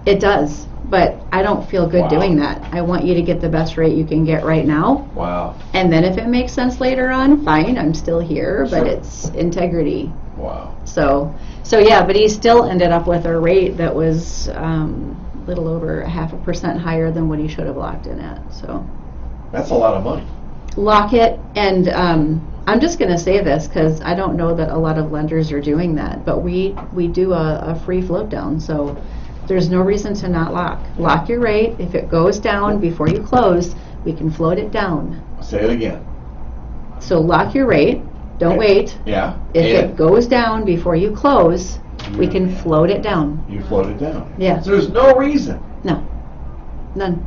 It does, but I don't feel good doing that. I want you to get the best rate you can get right now. Wow. And then if it makes sense later on, fine, I'm still here, but it's integrity. Wow. So yeah, but he still ended up with a rate that was little over 0.5% higher than what he should have locked in at. So that's a lot of money. Lock it, and I'm just going to say this because I don't know that a lot of lenders are doing that, but we do a free float down, so there's no reason to not lock. Lock your rate. If it goes down before you close, we can float it down. Say it again. So lock your rate. Don't wait. Yeah. If it goes down before you close, we can float it down. You float it down. Yeah. So there's no reason. No. None.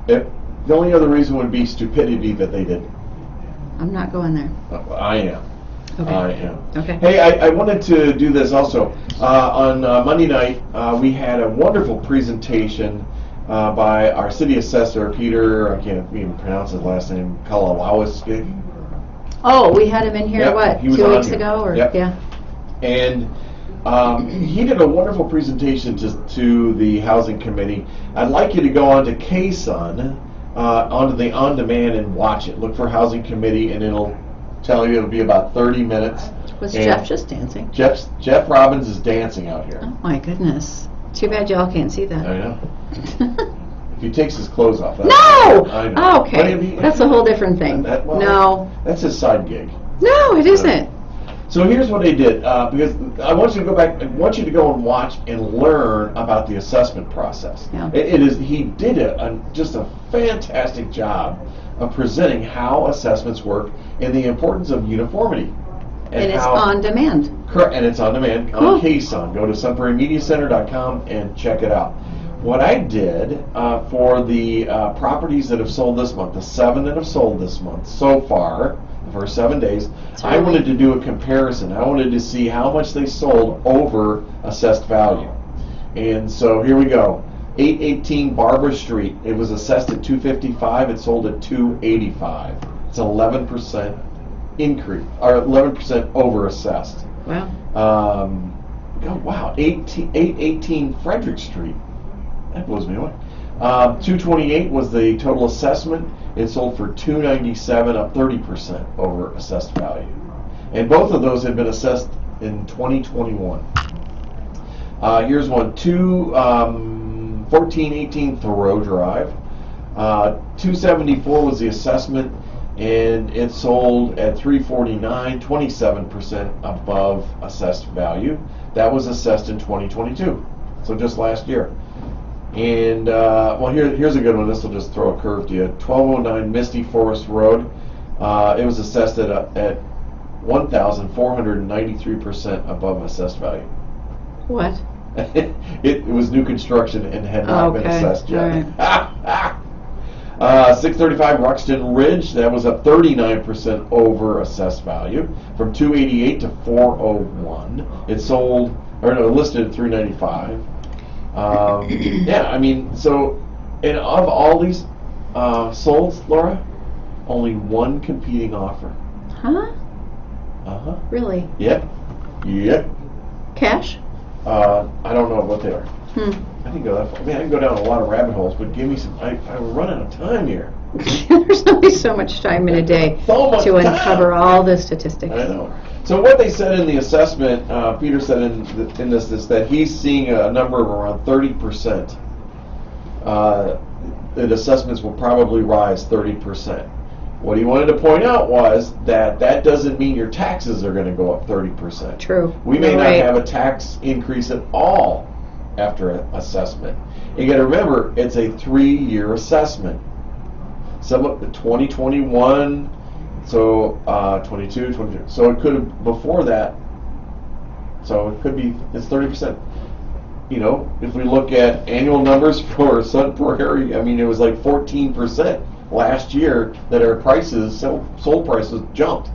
The only other reason would be stupidity that they did. I'm not going there. I am. Okay. I am. Okay. Hey, I wanted to do this also. On Monday night, we had a wonderful presentation by our city assessor, Peter, I can't even pronounce his last name, Kalalawiski. Oh, we had him in here, Yep, what, he was 2 on weeks here. ago? Or Yep. Yeah. And he did a wonderful presentation to the housing committee. I'd like you to go on to KSUN, onto the on-demand and watch it. Look for housing committee, and it'll tell you it'll be about 30 minutes. Was And Jeff just dancing? Jeff Robbins is dancing out here. Oh my goodness. Too bad y'all can't see that. I know. If he takes his clothes off. No! I know. Oh, okay. But if he- That's a whole different thing. No. That's his side gig. No, it isn't. So here's what they did, because I want you to go back. I want you to go and watch and learn about the assessment process. Yeah. He did just a fantastic job of presenting how assessments work and the importance of uniformity. And it's on demand. Correct, and it's on demand Cool. on KSUN. Go to sunprairiemediacenter.com and check it out. What I did for the properties that have sold this month, the 7 that have sold this month so far, the first 7 days, I wanted to do a comparison. I wanted to see how much they sold over assessed value. And so here we go. 818 Barbara Street. It was assessed at $255. It sold at $285. It's 11% increase, or 11% over assessed. Wow. Wow. 818 Frederick Street. That blows me away. 228 was the total assessment. It sold for $297, up 30% over assessed value. And both of those had been assessed in 2021. Here's one, 1418 Thoreau Drive. 274 was the assessment, and it sold at $349, 27% above assessed value. That was assessed in 2022, so just last year. And well, here's a good one. This will just throw a curve to you. 1209 Misty Forest Road. It was assessed at 1,493% above assessed value. What? It was new construction and had not been assessed yet. All 635 Ruxton Ridge, that was up 39% over assessed value, from 288 to 401. It sold, or no, listed at 395. Yeah, I mean, so, and of all these sold, Laura, only one competing offer. Huh? Uh-huh. Really? Yep. Cash? I don't know what they are. I can go that far. I mean, I can go down a lot of rabbit holes, but give me some. I'm running out of time here. There's only so much time in a day So much to time. uncover all the statistics. I know. So what they said in the assessment, Peter said in this is that he's seeing a number of around 30%. That assessments will probably rise 30%. What he wanted to point out was that doesn't mean your taxes are going to go up 30%. True. We may You're not right. have a tax increase at all after an assessment. You got to remember, it's a 3-year assessment. Some of the 2021, so 22, 23. So it could have before that. So it could be it's 30%. You know, if we look at annual numbers for Sun Prairie, I mean, it was like 14% last year that our prices, sold prices, jumped.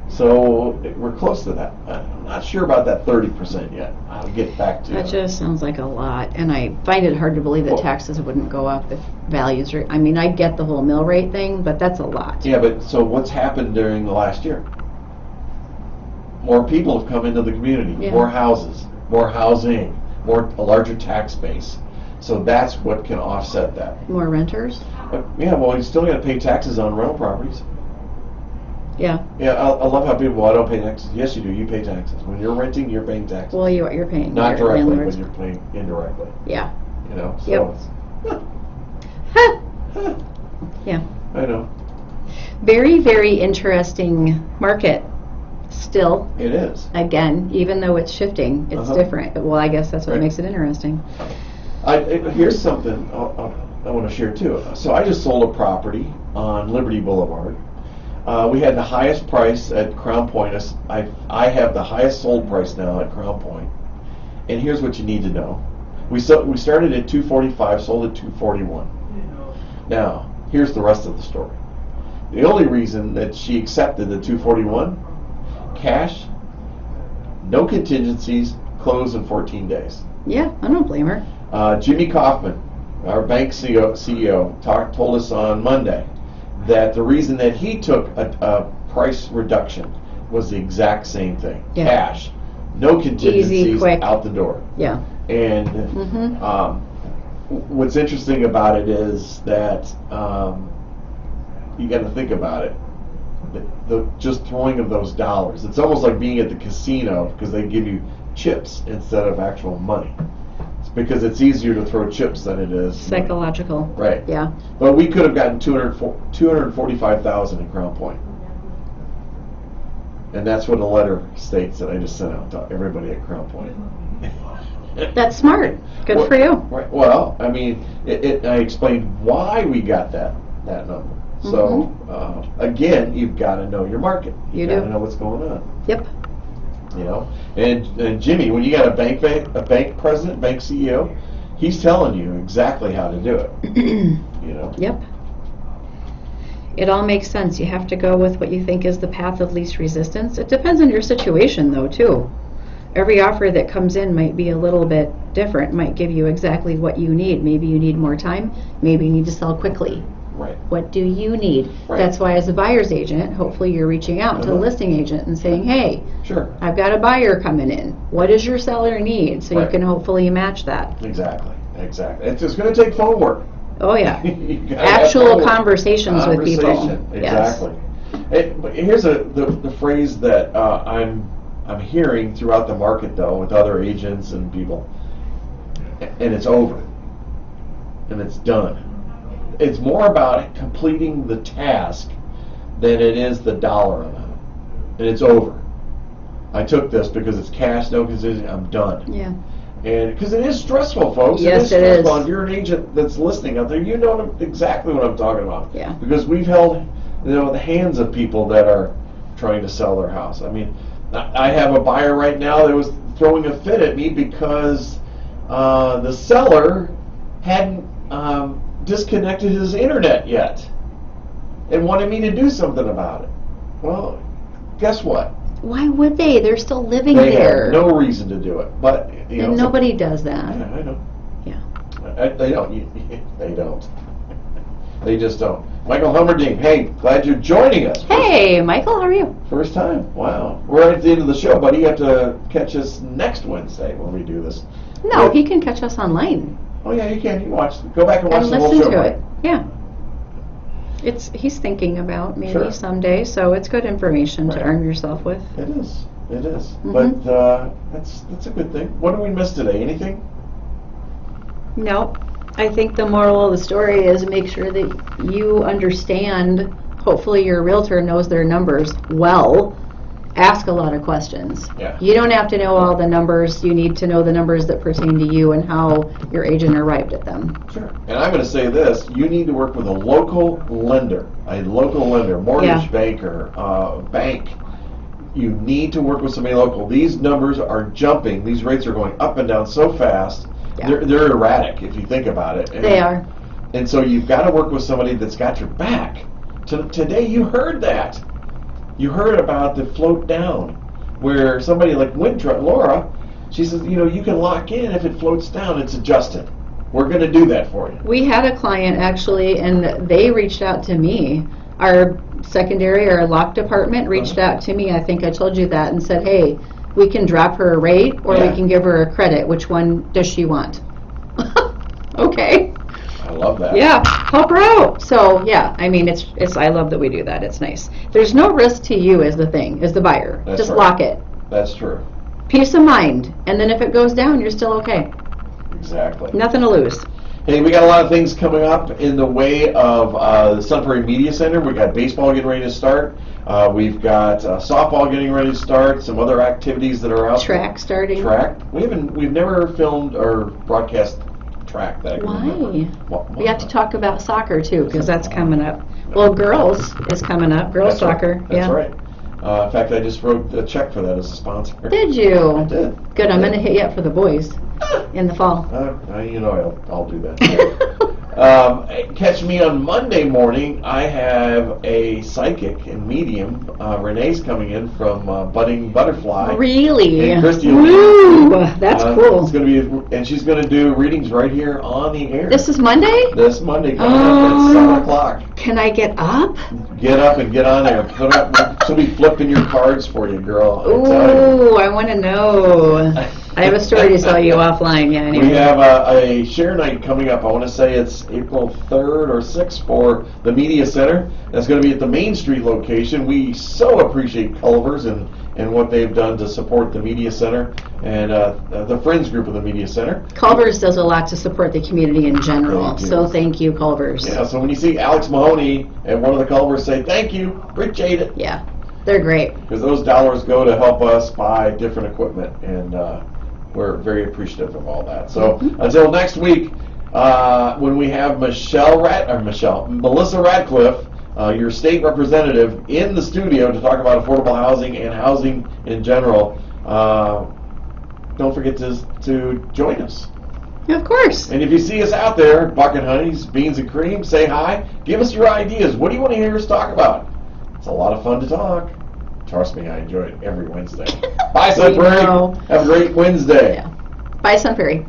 So we're close to that. I'm not sure about that 30% yet. I'll get back to you. That just sounds like a lot, and I find it hard to believe that Well- taxes wouldn't go up if values are. I mean, I get the whole mill rate thing, but that's a lot. Yeah, but so what's happened during the last year? More people have come into the community, Yeah. more houses, more housing, a larger tax base. So that's what can offset that. More renters? Yeah, well, you still got to pay taxes on rental properties. Yeah. Yeah, I love how people, well, I don't pay taxes. Yes, you do. You pay taxes. When you're renting, you're paying taxes. Well, you're paying. Not your directly, landlords. but you're paying indirectly. Yeah. You know, so Yep. it's, Yeah. I know. Very, very interesting market still. It is. Again, even though it's shifting, it's different. Well, I guess that's what Right. makes it interesting. Here's something I want to share too. So I just sold a property on Liberty Boulevard. We had the highest price at Crown Point. I have the highest sold price now at Crown Point. And here's what you need to know. We started at $245, sold at $241. Now, here's the rest of the story. The only reason that she accepted the $241, cash, no contingencies, close in 14 days. Yeah, I don't blame her. Jimmy Kaufman, our bank CEO, told us on Monday that the reason that he took a price reduction was the exact same thing. Yeah. Cash, no contingencies, Easy, quick. out the door. Yeah. And what's interesting about it is that you got to think about it. The just throwing of those dollars. It's almost like being at the casino because they give you chips instead of actual money. It's because it's easier to throw chips than it is money. Psychological. Right. Yeah. But we could have gotten $245,000 in Crown Point. And that's what a letter states that I just sent out to everybody at Crown Point. That's smart. Good Well, for you. Right. Well, I mean, I explained why we got that number. So, again, you've got to know your market. You You've got do. to know what's going on. Yep. You know, and Jimmy, when you got a bank president, bank CEO, he's telling you exactly how to do it. You know. Yep. It all makes sense. You have to go with what you think is the path of least resistance. It depends on your situation, though, too. Every offer that comes in might be a little bit different, might give you exactly what you need. Maybe you need more time. Maybe you need to sell quickly. Right. What do you need? Right. That's why, as a buyer's agent, hopefully you're reaching out to the listing agent and saying, hey, Sure. I've got a buyer coming in. What does your seller need? So Right. you can hopefully match that. Exactly. It's just going to take phone work. Oh, yeah. You gotta have Actual phone work. conversations with people. Conversation, exactly. But here's the phrase that I'm hearing throughout the market, though, with other agents and people, and it's over, and it's done. It's more about completing the task than it is the dollar amount, and it's over. I took this because it's cash, no contingency. I'm done. Yeah. And because it is stressful, folks. Yes, it it is stressful. is. If you're an agent that's listening out there, you know exactly what I'm talking about. Yeah. Because we've held, the hands of people that are trying to sell their house. I mean, I have a buyer right now that was throwing a fit at me because the seller hadn't disconnected his internet yet and wanted me to do something about it. Well, guess what? Why would they? They're still living They there. have no reason to do it. But And nobody does that. Yeah, I know. Yeah. They don't. They don't. They just don't. Michael Hummerding, hey, glad you're joining us. Hey, Michael, how are you? First time. Wow. We're at the end of the show, buddy. You have to catch us next Wednesday when we do this. No, Yeah. he can catch us online Oh yeah, you can. You can watch. Go back and watch and the whole listen show. to it. Yeah. He's thinking about maybe Sure. someday, so it's good information to Right. arm yourself with. It is. It is. Mhm. But that's a good thing. What did we miss today? Anything? No, I think the moral of the story is make sure that you understand, hopefully your realtor knows their numbers well. Ask a lot of questions. Yeah. You don't have to know all the numbers. You need to know the numbers that pertain to you and how your agent arrived at them. Sure. And I'm going to say this: you need to work with a local lender, mortgage Yeah. banker, bank. You need to work with somebody local. These numbers are jumping. These rates are going up and down so fast. Yeah. They're erratic if you think about it. And, They are. And so you've got to work with somebody that's got your back. Today you heard that. You heard about the float down, where somebody like Laura, she says, you can lock in if it floats down, it's adjusted. We're going to do that for you. We had a client actually, and they reached out to me. Our lock department reached out to me. I think I told you that and said, hey, we can drop her a rate or Yeah. we can give her a credit. Which one does she want? Okay. I love that. Yeah, help her out. So yeah, I mean, it's. I love that we do that. It's nice. There's no risk to you as the buyer. That's Just right. lock it. That's true. Peace of mind. And then if it goes down, you're still okay. Exactly. Nothing to lose. Hey, we got a lot of things coming up in the way of the Sun Prairie Media Center. We got baseball getting ready to start. We've got softball getting ready to start. Some other activities that are out. Track starting. Track. We've never filmed or broadcast track that I can Why? remember. We have to talk about soccer too, because that's coming up. Well, girls is coming up. Girls That's right. soccer. That's yeah. right. In fact, I just wrote a check for that as a sponsor. Did you? I did. Good. I'm gonna hit you up for the boys in the fall. I'll do that. Catch me on Monday morning. I have a psychic and medium. Renee's coming in from Budding Butterfly. Really? And Christy Woo! That's cool. It's going to be, and she's going to do readings right here on the air. This is Monday? This Monday coming up at 7 o'clock. Can I get up? Get up and get on there. Put up, she'll be flipping your cards for you, girl. I tell you. Ooh, I want to know. I have a story to tell you offline. Yeah, anyway. We have a share night coming up. I want to say it's April 3rd or 6th for the Media Center. That's going to be at the Main Street location. We so appreciate Culver's and what they've done to support the Media Center and the Friends group of the Media Center. Culver's does a lot to support the community in general, They do. so thank you, Culver's. Yeah, so when you see Alex Mahoney and one of the Culver's say thank you, appreciate it. Yeah, they're great. Because those dollars go to help us buy different equipment, and we're very appreciative of all that. So until next week, when we have Melissa Radcliffe, your state representative, in the studio to talk about affordable housing and housing in general, don't forget to join us. Of course. And if you see us out there, Bucket Honeys, Beans and Cream, say hi. Give us your ideas. What do you want to hear us talk about? It's a lot of fun to talk. Trust me, I enjoy it every Wednesday. Bye, Sun We Prairie. know. Have a great Wednesday. Yeah. Bye, Sun Prairie.